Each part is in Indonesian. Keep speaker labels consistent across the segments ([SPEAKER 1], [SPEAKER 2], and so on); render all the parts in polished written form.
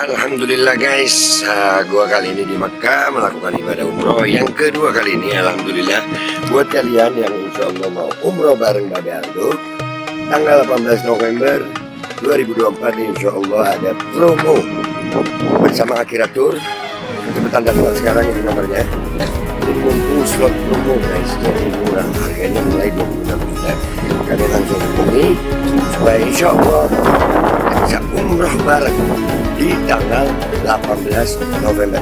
[SPEAKER 1] Alhamdulillah guys, gua kali ini di Makkah melakukan ibadah umroh yang kedua kali ini. Alhamdulillah buat kalian yang insya Allah mau umroh bareng Babe Aldo tanggal 18 November 2024 insya Allah ada promo bersama Akhirat Tour. Cepetan daftar sekarang, ini nomornya. Jadi mumpung slot promo guys, jadi murah, harganya mulai 26 juta. Kalian langsung hubungi supaya insya Allah bisa umroh bareng di tanggal 18 November.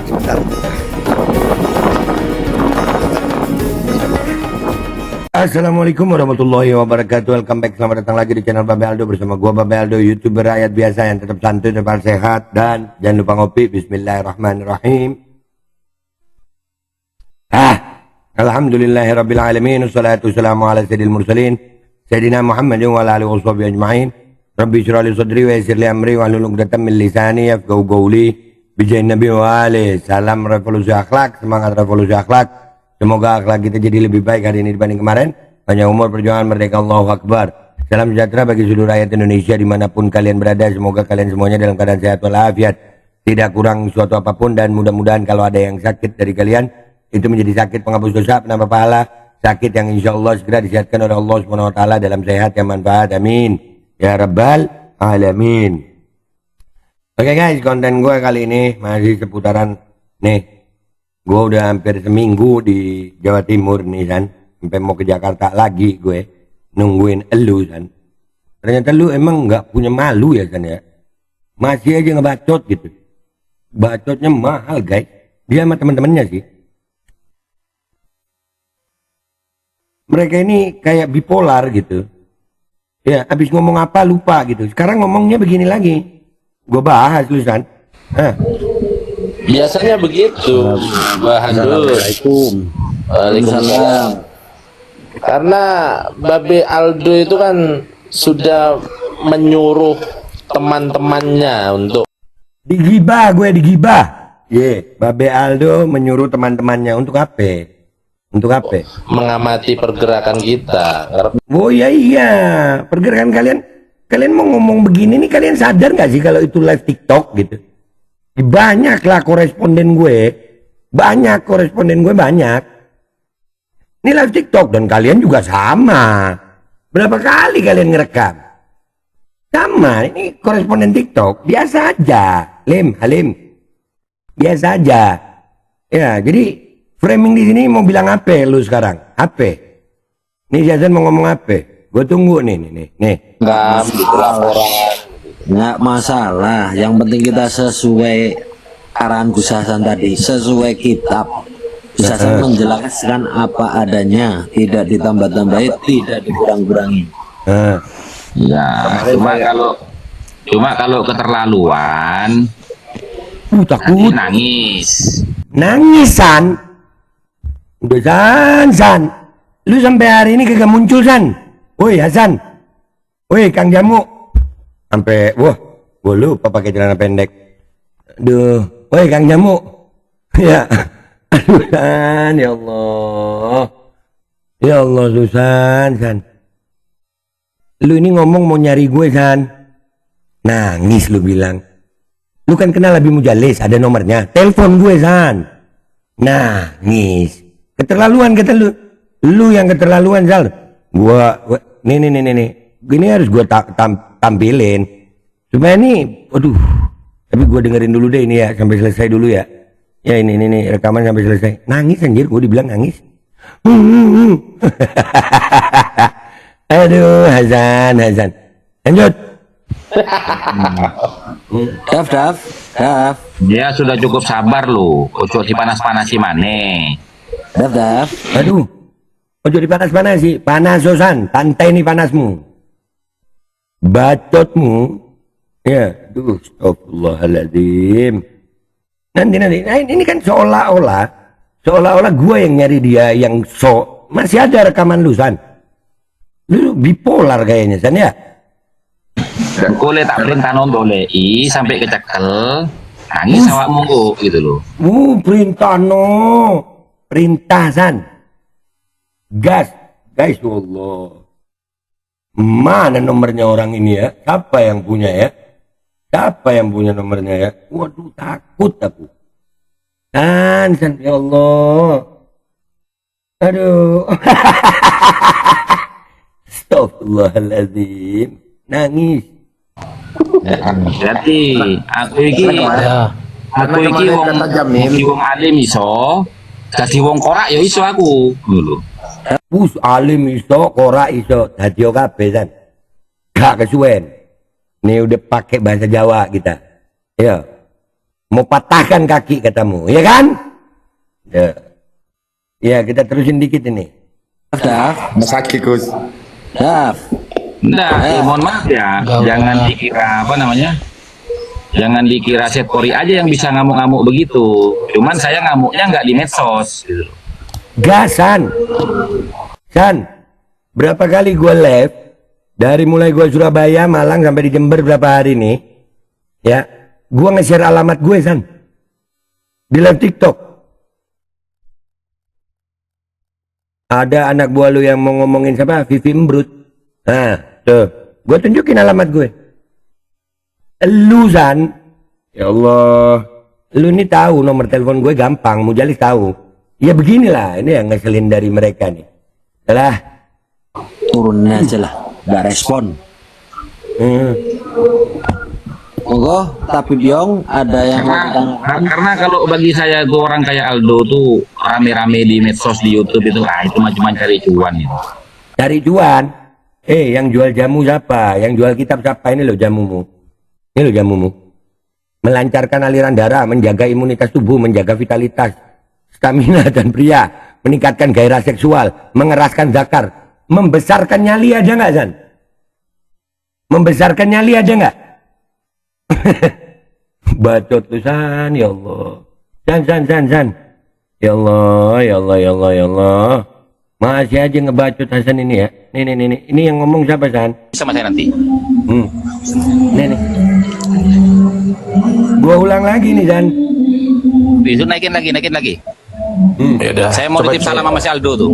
[SPEAKER 1] Assalamualaikum warahmatullahi wabarakatuh. Welcome back, selamat datang lagi di channel Babe Aldo bersama gua Babe Aldo, YouTuber rakyat biasa yang tetap santuy, tetap sehat, dan jangan lupa ngopi. Bismillahirrahmanirrahim. Alhamdulillahirabbil alamin, wassalatu wassalamu ala sayyidil mursalin sayyidina Muhammadin wa ala alihi washabihi ajmain. Rabbi shrah li sadri wa yassir li amri wa hlul 'uqdatam min lisani yafqahu qawli. Bijain Nabi wa alihi. Salam revolusi akhlak, semangat revolusi akhlak. Semoga akhlak kita jadi lebih baik hari ini dibanding kemarin. Panjang umur, perjuangan, merdeka, Allahu Akbar. Salam sejahtera bagi seluruh rakyat Indonesia dimanapun kalian berada. Semoga kalian semuanya dalam keadaan sehat walafiat, tidak kurang suatu apapun, dan mudah-mudahan kalau ada yang sakit dari kalian itu menjadi sakit penghapus dosa, penambah pahala, sakit yang insya Allah segera disehatkan oleh Allah Subhanahu Wa Taala dalam sehat yang manfaat. Amin ya rabbal alamin. Oke guys, konten gue kali ini masih seputaran nih. Gue udah hampir seminggu di Jawa Timur nih San, sampai mau ke Jakarta lagi gue nungguin elu San. Ternyata lu emang nggak punya malu ya San ya, masih aja ngebacot gitu. Bacotnya mahal guys, dia sama teman-temannya sih. Mereka ini kayak bipolar gitu. Ya, habis ngomong apa lupa gitu. Sekarang ngomongnya begini lagi. Gue bahas lu San.
[SPEAKER 2] Biasanya begitu,
[SPEAKER 3] Assalamualaikum.
[SPEAKER 2] Waalaikumsalam. Karena Babe Aldo itu kan sudah menyuruh teman-temannya untuk
[SPEAKER 1] Digibah, gue digibah. Babe Aldo menyuruh teman-temannya untuk apa? Untuk apa?
[SPEAKER 2] mengamati pergerakan kita.
[SPEAKER 1] Oh iya, pergerakan kalian. Kalian mau ngomong begini nih, kalian sadar gak sih kalau itu live TikTok gitu? Banyak lah koresponden gue. Banyak. Ini live TikTok dan kalian juga sama. Berapa kali kalian ngerekam? Sama, ini koresponden TikTok. Biasa aja. Halim. Biasa aja. Ya, jadi framing di sini mau bilang apa lu sekarang? Apa? Nih Jason mau ngomong apa? Gue tunggu nih.
[SPEAKER 2] Nggak laporan.
[SPEAKER 3] Nggak masalah, yang penting kita sesuai arahan Gus Hasan tadi, sesuai kitab. Gus Hasan menjelaskan apa adanya, tidak ditambah-tambahi, tidak dikurang-kurangi.
[SPEAKER 4] Ya, cuma kalau keterlaluan
[SPEAKER 1] Takut
[SPEAKER 4] nangis.
[SPEAKER 1] San. Udah San. Lu sampai hari ini kagak muncul San. Woi Hasan. Woi Kang Jamu. Sampai gua lupa pakai celana pendek. Aduh, woi Kang Jamu. Ya. Aduh San, ya Allah. Ya Allah Susan, San. Lu ini ngomong mau nyari gue San. Nangis lu bilang. Lu kan kenal Abi Mujalis, ada nomornya. Telepon gue San. Nangis. Keterlaluan kata lu. Lu yang keterlaluan Sal. Gua nih. Gini harus gua tampilin. Supaya ini, waduh. Tapi gua dengerin dulu deh ini ya, sampai selesai dulu ya. Ya ini rekaman sampai selesai. Nangis anjir, gua dibilang nangis. Aduh, Hasan. Lanjut.
[SPEAKER 3] Daf.
[SPEAKER 4] Dia sudah cukup sabar lu. Ojo dipanas-panasi maneh.
[SPEAKER 3] Daf.
[SPEAKER 1] Aduh. Ojo dipanas-panas sih. Panas Susan, pantai nih panasmu. Bacotmu. Ya, aduh, astagfirullahaladzim. Nanti. Nah, ini kan seolah-olah gue yang nyari dia yang masih ada rekaman lu San. Lu bipolar kayaknya San ya.
[SPEAKER 4] Boleh tak perintah nonton sampai kecekel. Nangis awakmu kok gitu loh.
[SPEAKER 1] Perintah San. Gas, guys, Allah. Mana nomornya orang ini ya? Siapa yang punya ya? Siapa yang punya nomornya ya? Waduh, takut aku. San, ya Allah. Aduh. Astagfirullahaladzim. Nangis.
[SPEAKER 4] Berarti aku iki wong alim iso, dadi wong korak ya iso aku. Ngono.
[SPEAKER 1] Alim iso, korak iso. Dadi kabeh San. Gak kesuwen. Ini udah pakai bahasa Jawa kita. Ya. Mau patahkan kaki katamu, ya kan? Ya. Ya, kita terusin dikit ini.
[SPEAKER 3] Daf,
[SPEAKER 5] Masaki Gus.
[SPEAKER 3] Daf.
[SPEAKER 4] Nah, mohon maaf ya, jangan dikira apa namanya? Jangan dikira Setpori aja yang bisa ngamuk-ngamuk begitu. Cuman saya ngamuknya nggak di medsos gitu.
[SPEAKER 1] Gasan. San, berapa kali gue live dari mulai gue Surabaya, Malang sampai di Jember berapa hari nih? Ya, gue nge-share alamat gue San di live TikTok. Ada anak buah lu yang mau ngomongin siapa? Vivi Mbrut. Nah, tuh, gue tunjukin alamat gue. Lu San, ya Allah, lu ini tahu nomor telepon gue gampang, Mujalis tahu. Ya beginilah, ini yang ngeselin dari mereka nih. Alah,
[SPEAKER 3] Turunin aja lah, nggak respon. Monggo, tapi Biong ada yang mau ditanyakan?
[SPEAKER 4] Karena kalau bagi saya tuh orang kayak Aldo tuh rame-rame di medsos di YouTube itu, itu cuma cari cuan itu.
[SPEAKER 1] cari cuan. Yang jual jamu siapa? Yang jual kitab siapa? Ini loh jamumu. Ini loh jamumu. Melancarkan aliran darah, menjaga imunitas tubuh, menjaga vitalitas, stamina dan pria, meningkatkan gairah seksual, mengeraskan zakar, membesarkan nyali ada nggak San? Membesarkan nyali ada nggak? Bacot tuh San, ya Allah. San. Ya Allah, ya Allah, ya Allah, ya Allah. Masih aja ngebacot Hasan ini ya. Nih. Ini yang ngomong siapa San?
[SPEAKER 4] Sama saya nanti.
[SPEAKER 1] Nih. Gua ulang lagi nih San.
[SPEAKER 4] Itu naikin lagi.
[SPEAKER 2] Yaudah,
[SPEAKER 4] Saya mau titip salam sama si Aldo tuh.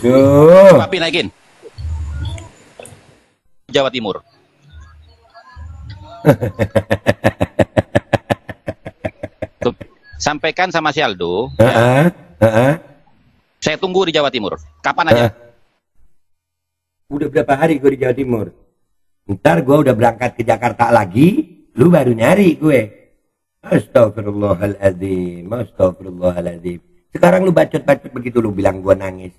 [SPEAKER 1] Duh.
[SPEAKER 4] Tapi naikin. Jawa Timur. Tuh, sampaikan sama si Aldo. Saya tunggu di Jawa Timur. Kapan aja?
[SPEAKER 1] Udah berapa hari gue di Jawa Timur? Ntar gue udah berangkat ke Jakarta lagi, lu baru nyari gue. Astagfirullahaladzim. Sekarang lu bacot-bacot begitu, lu bilang gue nangis.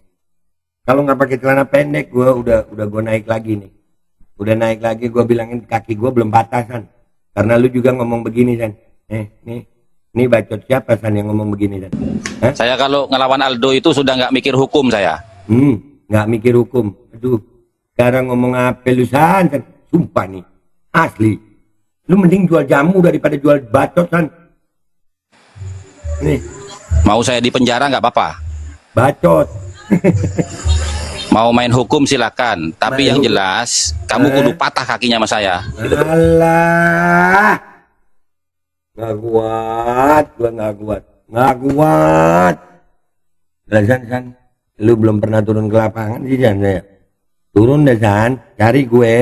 [SPEAKER 1] Kalau nggak pakai celana pendek, gue udah gue naik lagi nih. Udah naik lagi, gue bilangin kaki gue belum patah San. Karena lu juga ngomong begini San. Nih bacot siapa San yang ngomong begini San?
[SPEAKER 4] Saya kalau ngelawan Aldo itu sudah nggak mikir hukum saya.
[SPEAKER 1] Nggak mikir hukum. Aduh, sekarang ngomong apa lu San? Sumpah nih, asli. Lu mending jual jamu daripada jual bacot San. Nih.
[SPEAKER 4] Mau saya di penjara nggak apa-apa.
[SPEAKER 1] Bacot.
[SPEAKER 4] Mau main hukum silakan. Tapi yang jelas, kamu kudu patah kakinya sama saya.
[SPEAKER 1] Alah. Nggak kuat. San, lu belum pernah turun ke lapangan sih San. Turun deh San, cari gue.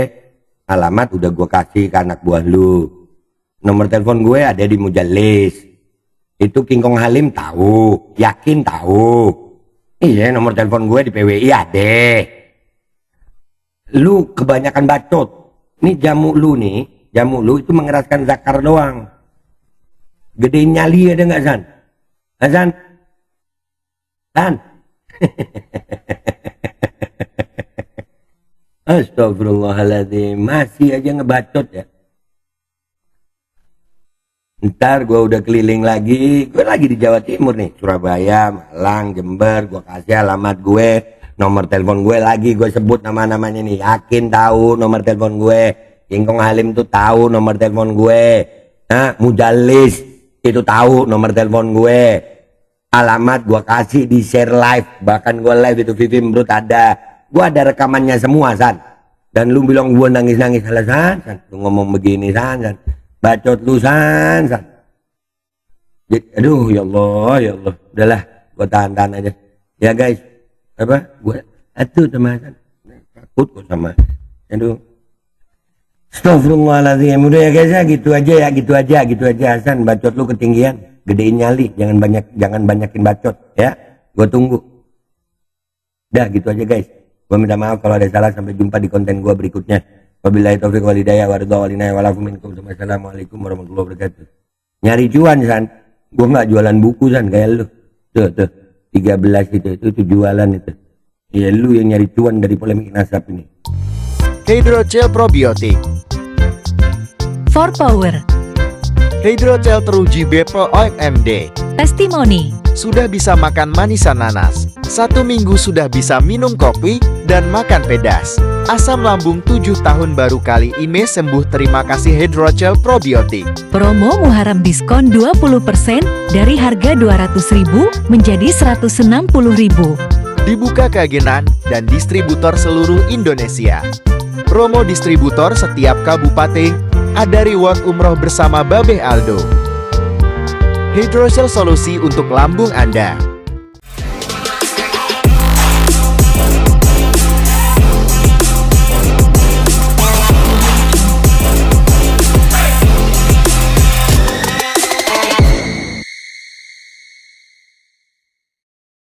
[SPEAKER 1] Alamat udah gue kasih ke anak buah lu. Nomor telepon gue ada di Mujalis. Itu King Kong Halim tahu, yakin tahu. Iya, nomor telepon gue di PWI ada. Lu kebanyakan bacot. Ini jamu lu itu mengeraskan zakar doang. Gedein nyali ada nggak San? San? Astagfirullahaladzim, masih aja ngebacot ya. Ntar gue udah keliling lagi, gue lagi di Jawa Timur nih, Surabaya, Malang, Jember, gue kasih alamat gue, nomor telepon gue lagi, gue sebut nama-namanya nih, yakin tahu nomor telepon gue, King Kong Halim tuh tahu nomor telepon gue, Mujalis itu tahu nomor telepon gue, alamat gue kasih di share live, bahkan gue live itu Vivi Mbrut ada, gue ada rekamannya semua San, dan lu bilang gue nangis-nangis, salah San, lu ngomong begini San. Bacot lu San. Aduh ya Allah, udahlah gue tahan aja ya guys. Gue atuh sama San, takut kok sama. Aduh Astagfirullahaladzim. Udah ya guys ya, gitu aja Hasan, bacot lu ketinggian, gedein nyali, jangan banyakin bacot ya. Gue tunggu. Dah gitu aja guys. Gue minta maaf kalau ada salah, sampai jumpa di konten gue berikutnya. Wabillahi taufiq wal hidayah wa ridha wal inayah wal afu minkum. Assalamualaikum warahmatullahi wabarakatuh. Nyari cuan San, gue nggak jualan buku San kayak lu. Tuh 13 itu jualan itu. Ya lu yang nyari cuan dari polemik nasab ini.
[SPEAKER 5] Hydrogel probiotik.
[SPEAKER 6] For Power,
[SPEAKER 5] Hydrogel teruji Bepro OMD.
[SPEAKER 6] Testimoni,
[SPEAKER 5] Sudah bisa makan manisan nanas. 1 minggu sudah bisa minum kopi dan makan pedas. Asam lambung 7 tahun baru kali ini sembuh. Terima kasih Hydrogel probiotik.
[SPEAKER 6] promo Muharram diskon 20% dari harga 200.000 menjadi 160.000.
[SPEAKER 5] Dibuka keagenan dan distributor seluruh Indonesia. Promo distributor setiap kabupaten. Ada reward umroh bersama Babe Aldo. Hydrogel solusi untuk lambung Anda.